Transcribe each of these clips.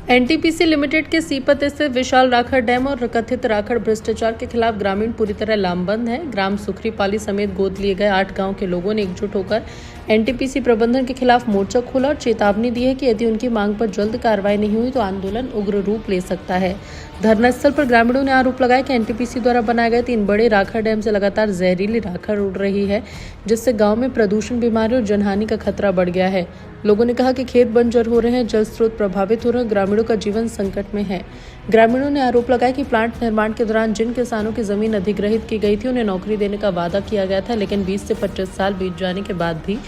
NTPC limited के सीपत स्थित विशाल राखड़ डैम और कथित राखड़ भ्रष्टाचार के खिलाफ ग्रामीण पूरी तरह लामबंद है। ग्राम सुखरीपाली समेत गोद लिए गए 8 गांव के लोगों ने एकजुट होकर एनटीपीसी प्रबंधन के खिलाफ मोर्चा खोला और चेतावनी दी है कि यदि उनकी मांग पर जल्द कार्रवाई नहीं हुई तो आंदोलन उग्र रूप ले सकता है। धरना स्थल पर ग्रामीणों ने आरोप लगाया कि एनटीपीसी द्वारा बनाए गए 3 बड़े राखड़ डैम से लगातार जहरीली राखड़ उड़ रही है, जिससे गांव में प्रदूषण, बीमारी और जनहानि का खतरा बढ़ गया है। लोगों ने कहा कि खेत बंजर हो रहे हैं, जल स्रोत प्रभावित हो रहे हैं, ग्रामीणों का जीवन संकट में है। ग्रामीणों ने आरोप लगाया कि प्लांट निर्माण के दौरान जिन किसानों की जमीन अधिग्रहित की गई थी उन्हें नौकरी देने का वादा किया गया था, लेकिन 20 से 25 साल बीत जाने के बाद भी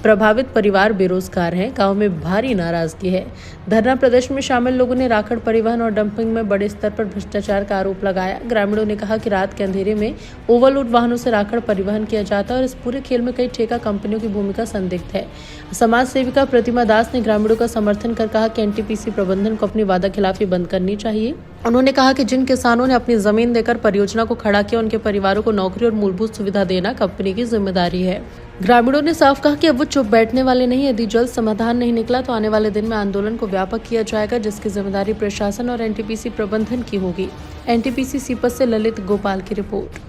प्रभावित परिवार बेरोजगार हैं। गांव में भारी नाराजगी है। धरना प्रदर्शन में शामिल लोगों ने राखड़ परिवहन और डंपिंग में बड़े स्तर पर भ्रष्टाचार का आरोप लगाया। ग्रामीणों ने कहा कि रात के अंधेरे में ओवरलोड वाहनों से राखड़ परिवहन किया जाता है और इस पूरे खेल में कई ठेका कंपनियों की भूमिका संदिग्ध है। समाज सेविका प्रतिमा दास ने ग्रामीणों का समर्थन कर कहा कि एनटीपीसी प्रबंधन को अपनी वादा खिलाफी बंद करनी चाहिए। उन्होंने कहा कि जिन किसानों ने अपनी जमीन देकर परियोजना को खड़ा किया, उनके परिवारों को नौकरी और मूलभूत सुविधा देना कंपनी की जिम्मेदारी है। ग्रामीणों ने साफ कहा कि अब वो चुप बैठने वाले नहीं। यदि जल्द समाधान नहीं निकला तो आने वाले दिन में आंदोलन को व्यापक किया जाएगा, जिसकी जिम्मेदारी प्रशासन और एनटीपीसी प्रबंधन की होगी। एनटीपीसी सीपत से ललित गोपाल की रिपोर्ट।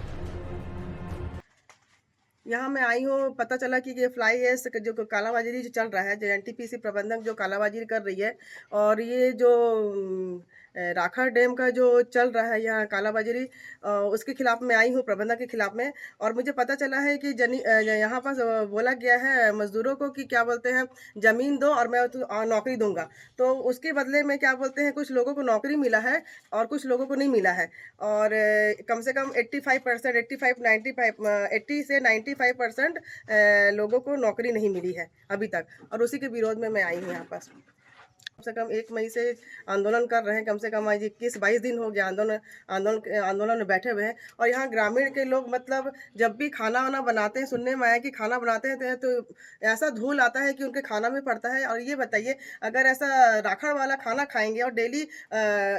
यहाँ मैं आई हूँ, पता चला कि ये फ्लाई एश जो कालाबाजारी जो चल रहा है, जो एनटीपीसी प्रबंधक जो कालाबाजारी कर रही है, और ये जो राखड़ डैम का जो चल रहा है यहाँ कालाबाजारी, उसके खिलाफ मैं आई हूँ, प्रबंधक के खिलाफ में। और मुझे पता चला है कि यहाँ पर बोला गया है मजदूरों को कि क्या बोलते हैं, ज़मीन दो और मैं नौकरी दूंगा। तो उसके बदले में क्या बोलते हैं, कुछ लोगों को नौकरी मिला है और कुछ लोगों को नहीं मिला है। और कम से कम 85%, 80 से 95% लोगों को नौकरी नहीं मिली है अभी तक, और उसी के विरोध में मैं आई हूँ यहाँ पास। कम से कम 1 मई से आंदोलन कर रहे हैं। कम से कम आज 21-22 दिन हो गया आंदोलन में बैठे हुए हैं। और यहाँ ग्रामीण के लोग मतलब जब भी खाना वाना बनाते हैं, सुनने में आया कि खाना बनाते हैं तो ऐसा धूल आता है कि उनके खाना में पड़ता है। और ये बताइए, अगर ऐसा राखड़ वाला खाना खाएंगे और डेली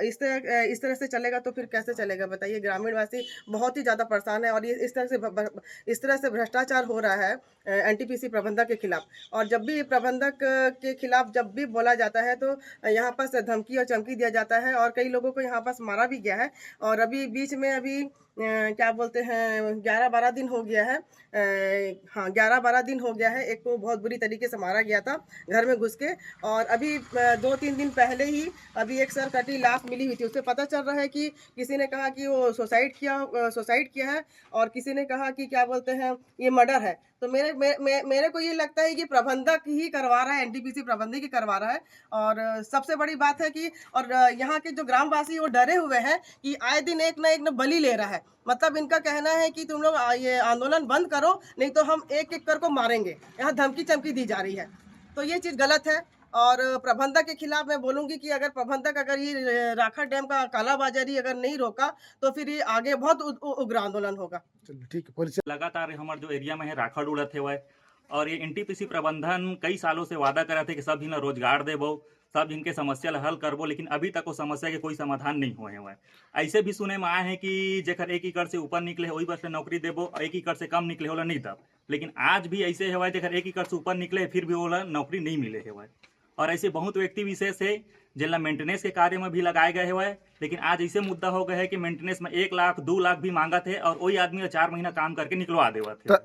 इस तरह से चलेगा तो फिर कैसे चलेगा बताइए। ग्रामीणवासी बहुत ही ज़्यादा परेशान है और ये इस तरह से भ्रष्टाचार हो रहा है एनटीपीसी प्रबंधक के खिलाफ। और जब भी प्रबंधक के खिलाफ जब भी बोला जाता है तो यहाँ पास धमकी और चमकी दिया जाता है, और कई लोगों को यहाँ पास मारा भी गया है। और अभी बीच में क्या बोलते हैं, 11-12 दिन हो गया है। हाँ, 11-12 दिन हो गया है। एक को बहुत बुरी तरीके से मारा गया था घर में घुस के। और अभी 2-3 दिन पहले ही अभी एक सरकटी लाश मिली हुई थी। उससे पता चल रहा है कि किसी ने कहा कि वो सुसाइड किया है, और किसी ने कहा कि क्या बोलते हैं, ये मर्डर है। तो मेरे को ये लगता है कि प्रबंधक ही करवा रहा है, एनटीपीसी प्रबंधक ही करवा रहा है। और सबसे बड़ी बात है कि और यहाँ के जो ग्रामवासी वो डरे हुए हैं कि आए दिन एक ना बलि ले रहा है। मतलब इनका कहना है कि तुम लोग ये आंदोलन बंद करो, नहीं तो हम एक कर को मारेंगे। यहाँ धमकी चमकी दी जा रही है, तो ये चीज़ गलत है। और प्रबंधक के खिलाफ मैं बोलूँगी कि अगर प्रबंधक अगर ये राखड़ डैम का कालाबाजारी अगर नहीं रोका तो फिर ये आगे बहुत उग्र आंदोलन होगा। चलिए ठीक है। पुलिस लगातार हमारे जो एरिया में है राखड़ उड़त है वह, और ये एनटीपीसी प्रबंधन कई सालों से वादा कर रहे थे कि सब इन्हें रोजगार देबो, सब इनके समस्या ला हल करबो, लेकिन अभी तक वो समस्या के कोई समाधान नहीं हुए हैं। ऐसे भी सुने में आए हैं कि जेकर 1 एकड़ से ऊपर निकले है वही बस नौकरी देबो, 1 एकड़ से कम निकले होला नहीं तब। लेकिन आज भी ऐसे है जेकर 1 एकड़ से ऊपर निकले फिर भी वो नौकरी नहीं मिले है। और ऐसे बहुत व्यक्ति विशेष है जिनला मेंटेनेंस के कार्य में भी लगाए गए हुए, लेकिन आज ऐसे मुद्दा हो गए है कि मेंटेनेंस में 1 लाख 2 लाख भी मांगत है और वही आदमी 4 महीना काम करके निकलवा देवत है।